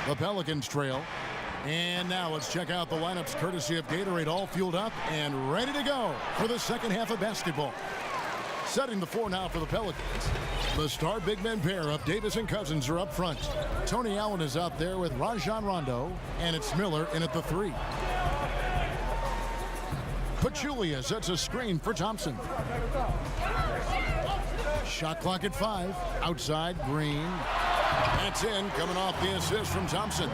The Pelicans trail. And now let's check out the lineups courtesy of Gatorade, all fueled up and ready to go for the second half of basketball. Setting the floor now for the Pelicans. The star big men pair of Davis and Cousins are up front. Tony Allen is out there with Rajon Rondo, and it's Miller in at the 3. Pachulia sets a screen for Thompson. Shot clock at 5. Outside, Green. That's in, coming off the assist from Thompson.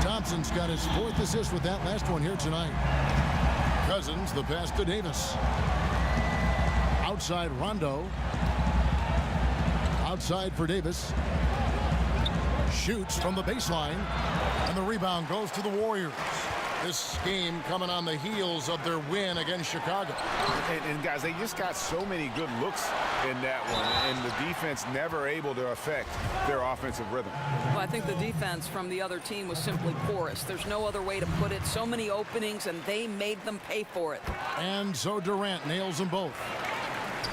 Thompson's got his 4th assist with that last one here tonight. Cousins, the pass to Davis. Outside, Rondo. Outside for Davis. Shoots from the baseline. And the rebound goes to the Warriors. This game coming on the heels of their win against Chicago. And guys, they just got so many good looks in that one, and the defense never able to affect their offensive rhythm. Well, I think the defense from the other team was simply porous. There's no other way to put it. So many openings, and they made them pay for it. And so Durant nails them both.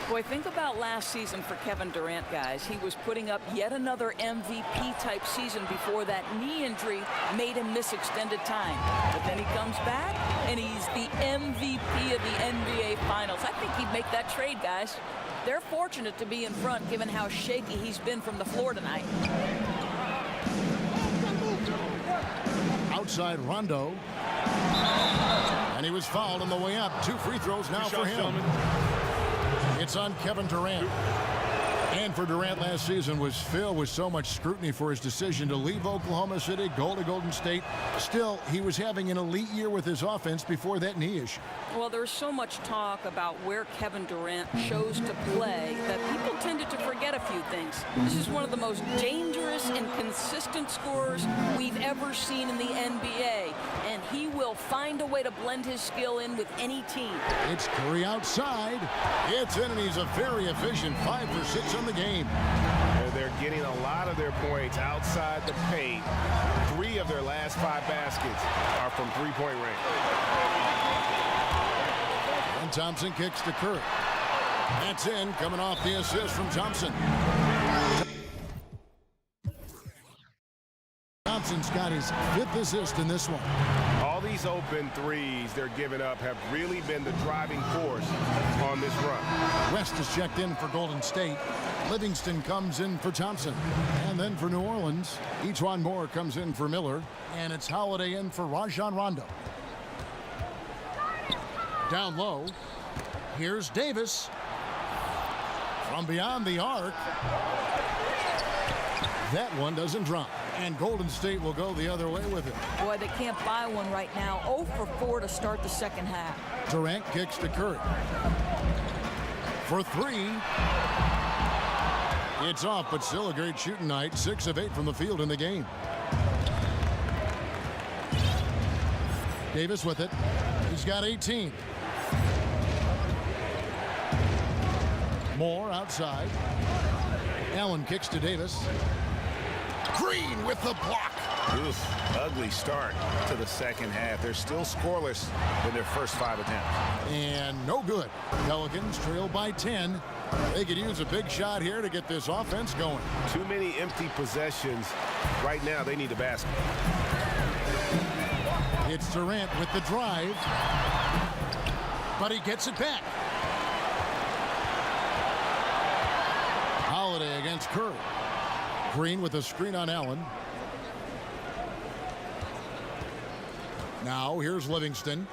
Boy, think about last season for Kevin Durant, guys. He was putting up yet another MVP-type season before that knee injury made him miss extended time. But then he comes back, and he's the MVP of the NBA Finals. I think he'd make that trade, guys. They're fortunate to be in front, given how shaky he's been from the floor tonight. Outside, Rondo. And he was fouled on the way up. 2 free throws now for him. It's on Kevin Durant. And for Durant last season was filled with so much scrutiny for his decision to leave Oklahoma City, go to Golden State. Still, he was having an elite year with his offense before that knee issue. Well, there's so much talk about where Kevin Durant chose to play that people tended to forget a few things. This is one of the most dangerous and consistent scorers we've ever seen in the NBA. And he will find a way to blend his skill in with any team. It's Curry outside. It's in, and he's a very efficient 5 for 6 on the game. They're getting a lot of their points outside the paint. 3 of their last 5 baskets are from three-point range. And Thompson kicks to Curry. That's in, coming off the assist from Thompson. Thompson's got his 5th assist in this one. All these open threes they're giving up have really been the driving force on this run. West is checked in for Golden State. Livingston comes in for Thompson. And then for New Orleans, E'Twaun Moore comes in for Miller. And it's Holiday in for Rajon Rondo. Down low. Here's Davis. From beyond the arc. That one doesn't drop. And Golden State will go the other way with it. Boy, they can't buy one right now. 0 for 4 to start the second half. Durant kicks to Curry. For 3. It's off, but still a great shooting night. 6 of 8 from the field in the game. Davis with it. He's got 18. Moore outside. Allen kicks to Davis. Green with the block. Oof, ugly start to the second half. They're still scoreless in their first 5 attempts. And no good. Pelicans trail by 10. They could use a big shot here to get this offense going. Too many empty possessions. Right now, they need a basket. It's Durant with the drive. But he gets it back. Holiday against Curry. Green with a screen on Allen. Now here's Livingston.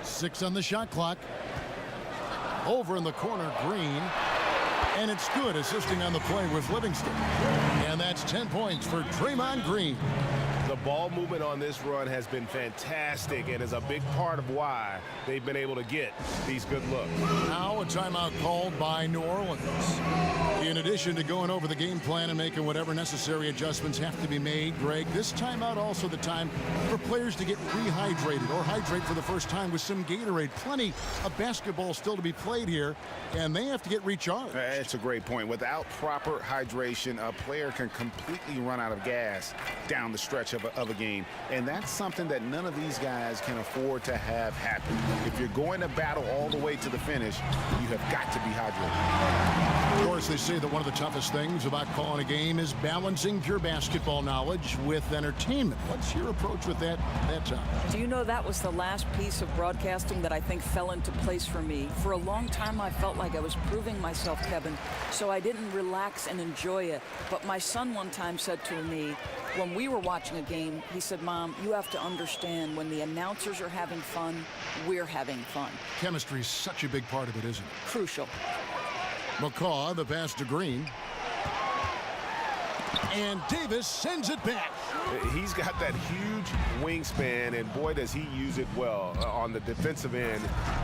6 on the shot clock. Over in the corner, Green. And it's good, assisting on the play with Livingston. And that's 10 points for Draymond Green. The ball movement on this run has been fantastic and is a big part of why they've been able to get these good looks. Now a timeout called by New Orleans. In addition to going over the game plan and making whatever necessary adjustments have to be made, Greg, this timeout also the time for players to get rehydrated or hydrate for the first time with some Gatorade. Plenty of basketball still to be played here, and they have to get recharged. That's a great point. Without proper hydration, a player can completely run out of gas down the stretch of a game, and that's something that none of these guys can afford to have happen. If you're going to battle all the way to the finish, you have got to be hydrated. Of course, they say that one of the toughest things about calling a game is balancing pure basketball knowledge with entertainment. What's your approach with that Tom? Do you know that was the last piece of broadcasting that I think fell into place for me? For a long time, I felt like I was proving myself, Kevin, so I didn't relax and enjoy it. But my son one time said to me, when we were watching a game, he said, Mom, you have to understand when the announcers are having fun, we're having fun. Chemistry is such a big part of it, isn't it? Crucial. McCaw, the pass to Green. And Davis sends it back. He's got that huge wingspan, and boy, does he use it well on the defensive end.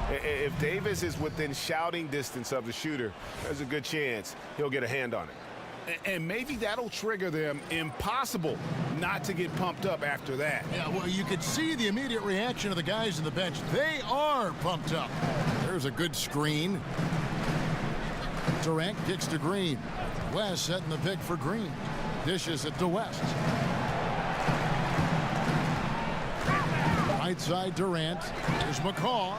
If Davis is within shouting distance of the shooter, there's a good chance he'll get a hand on it. And maybe that'll trigger them. Impossible not to get pumped up after that. Yeah, well, you could see the immediate reaction of the guys on the bench. They are pumped up. There's a good screen. Durant kicks to Green. West setting the pick for Green. Dishes it to West. Right side Durant. There's McCaw.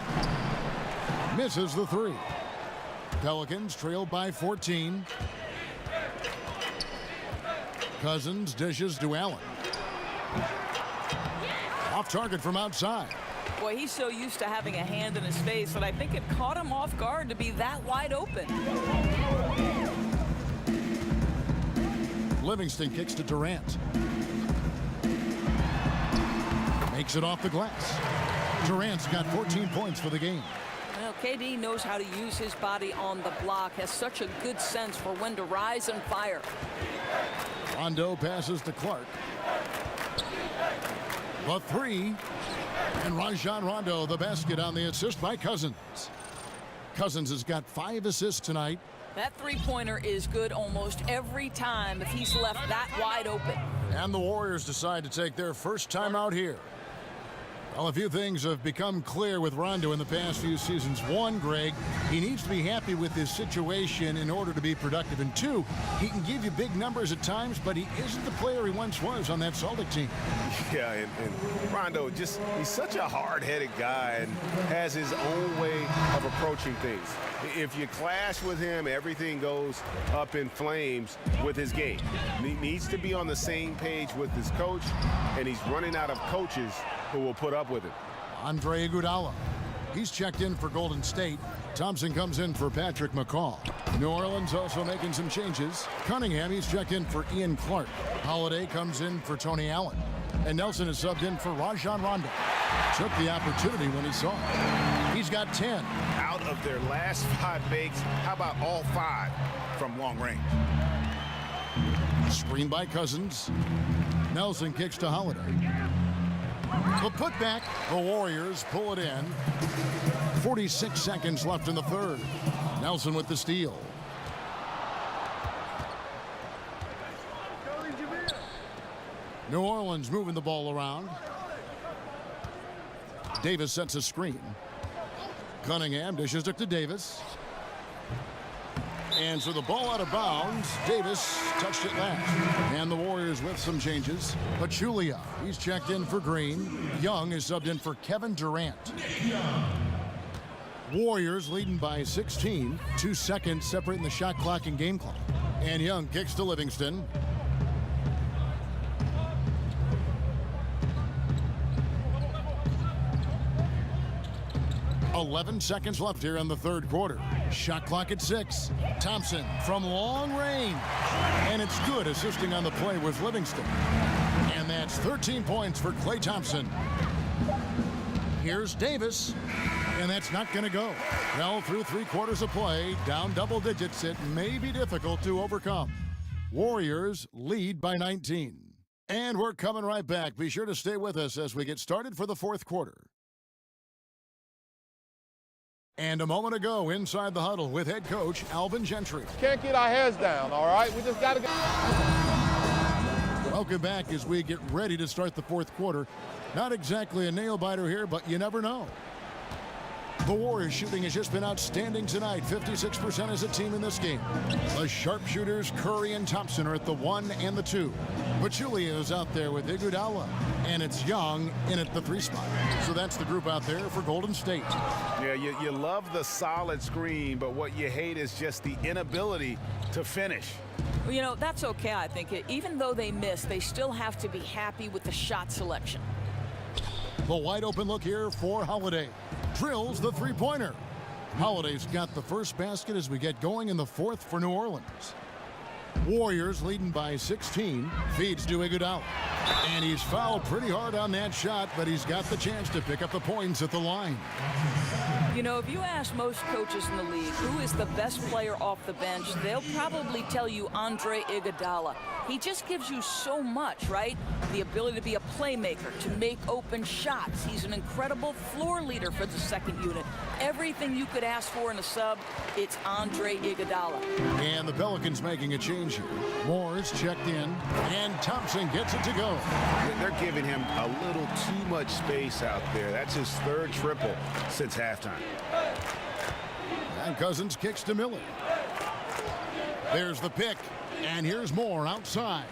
Misses the three. Pelicans trail by 14. Cousins dishes to Allen. Off target from outside. Boy, he's so used to having a hand in his face that I think it caught him off guard to be that wide open. Livingston kicks to Durant. Makes it off the glass. Durant's got 14 points for the game. Well, KD knows how to use his body on the block, has such a good sense for when to rise and fire. Rondo passes to Clark. The three. And Rajon Rondo, the basket on the assist by Cousins. Cousins has got 5 assists tonight. That three-pointer is good almost every time if he's left that wide open. And the Warriors decide to take their first time out here. Well, a few things have become clear with Rondo in the past few seasons. One, Greg, he needs to be happy with his situation in order to be productive. And two, he can give you big numbers at times, but he isn't the player he once was on that Celtic team. Yeah, and Rondo, he's such a hard-headed guy and has his own way of approaching things. If you clash with him, everything goes up in flames with his game. He needs to be on the same page with his coach, and he's running out of coaches who will put up with it. Andre Iguodala. He's checked in for Golden State. Thompson comes in for Patrick McCaw. New Orleans also making some changes. Cunningham, he's checked in for Ian Clark. Holiday comes in for Tony Allen. And Nelson is subbed in for Rajon Rondo. Took the opportunity when he saw it. He's got 10. Out of their last 5 makes, how about all 5 from long range? Screen by Cousins. Nelson kicks to Holiday. The putback. The Warriors pull it in. 46 seconds left in the third. Nelson with the steal. New Orleans moving the ball around. Davis sets a screen. Cunningham dishes it to Davis. And so the ball out of bounds. Davis touched it last. And the Warriors with some changes. Pachulia, he's checked in for Green. Young is subbed in for Kevin Durant. Warriors leading by 16. 2 seconds separating the shot clock and game clock. And Young kicks to Livingston. .11 seconds left here in the third quarter. Shot clock at 6. Thompson from long range. And it's good. Assisting on the play was Livingston. And that's 13 points for Klay Thompson. Here's Davis. And that's not going to go. Well, through 3 quarters of play, down double digits, it may be difficult to overcome. Warriors lead by 19. And we're coming right back. Be sure to stay with us as we get started for the fourth quarter. And a moment ago, inside the huddle with head coach Alvin Gentry. Can't get our heads down, all right? We just got to go. Welcome back as we get ready to start the fourth quarter. Not exactly a nail-biter here, but you never know. The Warriors shooting has just been outstanding tonight. 56% as a team in this game. The sharpshooters Curry and Thompson are at the 1 and the 2. Pachulia is out there with Iguodala. And it's Young in at the 3 spot. So that's the group out there for Golden State. Yeah, you love the solid screen, but what you hate is just the inability to finish. Well, you know, that's okay, I think. Even though they miss, they still have to be happy with the shot selection. The wide open look here for Holiday. Drills the 3-pointer. Holiday's got the first basket as we get going in the 4th for New Orleans. Warriors leading by 16. Feeds to Iguodala. And he's fouled pretty hard on that shot, but he's got the chance to pick up the points at the line. You know, if you ask most coaches in the league who is the best player off the bench, they'll probably tell you Andre Iguodala. He just gives you so much, right? The ability to be a playmaker, to make open shots. He's an incredible floor leader for the second unit. Everything you could ask for in a sub, it's Andre Iguodala. And the Pelicans making a change here. Moore's checked in, and Thompson gets it to go. They're giving him a little too much space out there. That's his 3rd triple since halftime. And Cousins kicks to Miller. There's the pick, and here's Moore outside.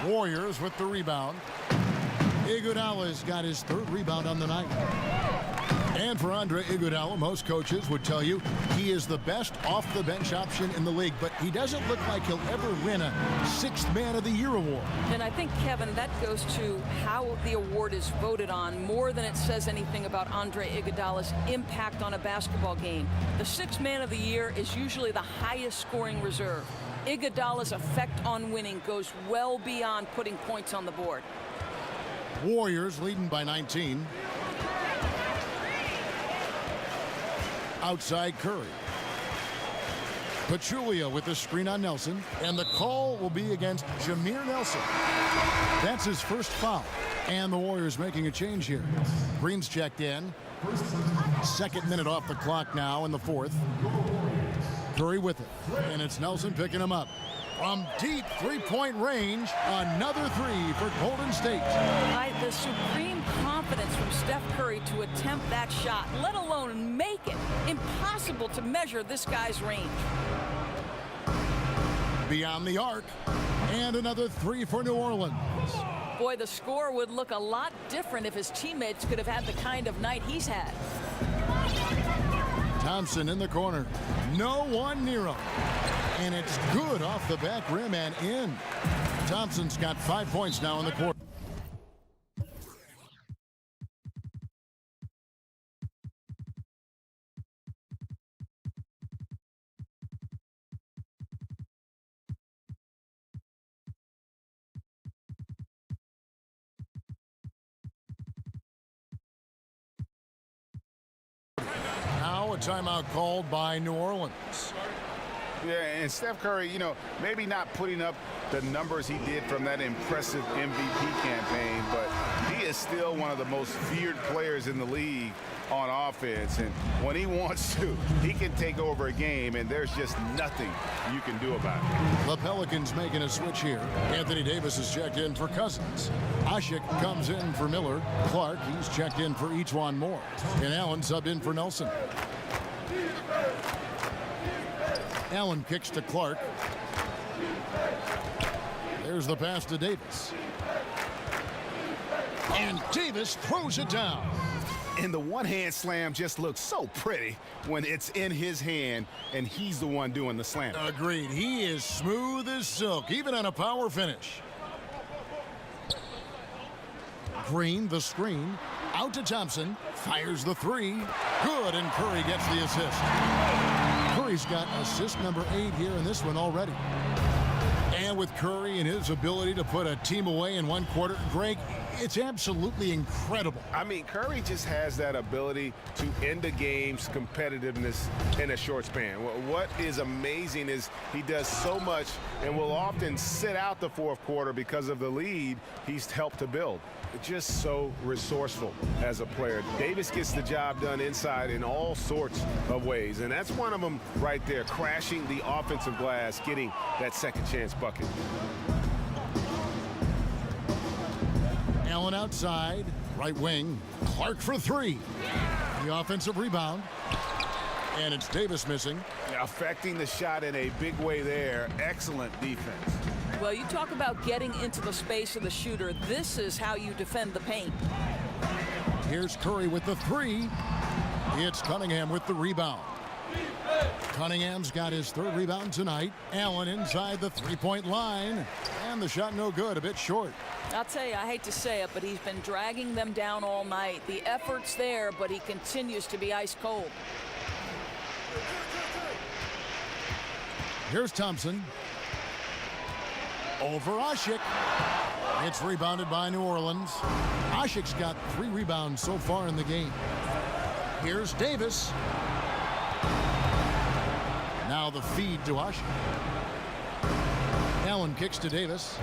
Warriors with the rebound. Iguodala's got his 3rd rebound on the night. And for Andre Iguodala, most coaches would tell you he is the best off-the-bench option in the league, but he doesn't look like he'll ever win a 6th Man of the Year award. And I think, Kevin, that goes to how the award is voted on more than it says anything about Andre Iguodala's impact on a basketball game. The 6th Man of the Year is usually the highest scoring reserve. Iguodala's effect on winning goes well beyond putting points on the board. Warriors leading by 19. Outside Curry. Pachulia with the screen on Nelson, and the call will be against Jameer Nelson. That's his first foul, and the Warriors making a change here. Green's checked in. 2nd minute off the clock now in the 4th. Curry with it, and it's Nelson picking him up. From deep 3-point range, another 3 for Golden State. The supreme confidence from Steph Curry to attempt that shot, let alone make it. Impossible to measure this guy's range. Beyond the arc, and another 3 for New Orleans. Boy, the score would look a lot different if his teammates could have had the kind of night he's had. Thompson in the corner. No one near him. And it's good off the back rim and in. Thompson's got 5 points now in the quarter. Now a timeout called by New Orleans. Yeah, and Steph Curry, you know, maybe not putting up the numbers he did from that impressive MVP campaign, but he is still one of the most feared players in the league on offense. And when he wants to, he can take over a game, and there's just nothing you can do about it. The Pelicans making a switch here. Anthony Davis is checked in for Cousins. Ashik comes in for Miller. Clark, he's checked in for E'Twaun Moore. And Allen subbed in for Nelson. Allen kicks to Clark. There's the pass to Davis. And Davis throws it down. And the one-hand slam just looks so pretty when it's in his hand and he's the one doing the slam. Agreed. He is smooth as silk, even on a power finish. Green, the screen. Out to Thompson. Fires the 3. Good, and Curry gets the assist. Curry's got assist number 8 here in this one already. And with Curry and his ability to put a team away in 1 quarter, Greg, it's absolutely incredible. I mean, Curry just has that ability to end a game's competitiveness in a short span. What is amazing is he does so much and will often sit out the 4th quarter because of the lead he's helped to build. Just so resourceful as a player. Davis gets the job done inside in all sorts of ways, and that's one of them right there, crashing the offensive glass, getting that second chance bucket. Allen outside. Right wing, Clark for three. The offensive rebound. And it's Davis missing. Affecting the shot in a big way there. Excellent defense. Well, you talk about getting into the space of the shooter. This is how you defend the paint. Here's Curry with the three. It's Cunningham with the rebound. Cunningham's got his third rebound tonight. Allen inside the three-point line. And the shot no good, a bit short. I'll tell you, I hate to say it, but he's been dragging them down all night. The effort's there, but he continues to be ice cold. Here's Thompson. Over Asik. It's rebounded by New Orleans. Asik's got 3 rebounds so far in the game. Here's Davis. Now the feed to Asik. Allen kicks to Davis.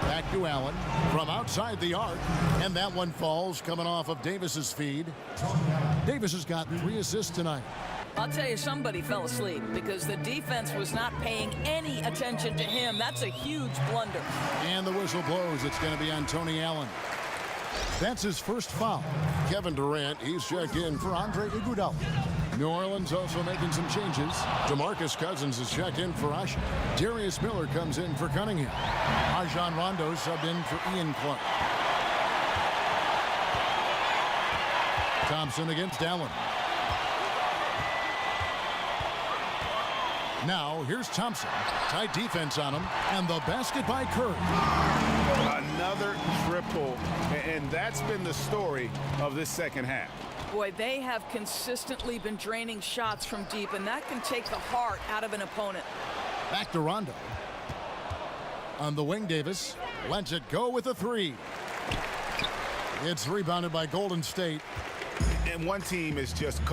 Back to Allen from outside the arc. And that one falls coming off of Davis's feed. Davis has got 3 assists tonight. I'll tell you, somebody fell asleep because the defense was not paying any attention to him. That's a huge blunder. And the whistle blows. It's going to be on Tony Allen. That's his first foul. Kevin Durant, he's checked in for Andre Iguodala. New Orleans also making some changes. DeMarcus Cousins is checked in for Asik. Darius Miller comes in for Cunningham. Rajon Rondo subbed in for Ian Clark. Thompson against Allen. Now, here's Thompson. Tight defense on him. And the basket by Curry. Another triple. And that's been the story of this second half. Boy, they have consistently been draining shots from deep, and that can take the heart out of an opponent. Back to Rondo. On the wing, Davis lets it go with a 3. It's rebounded by Golden State. And one team is just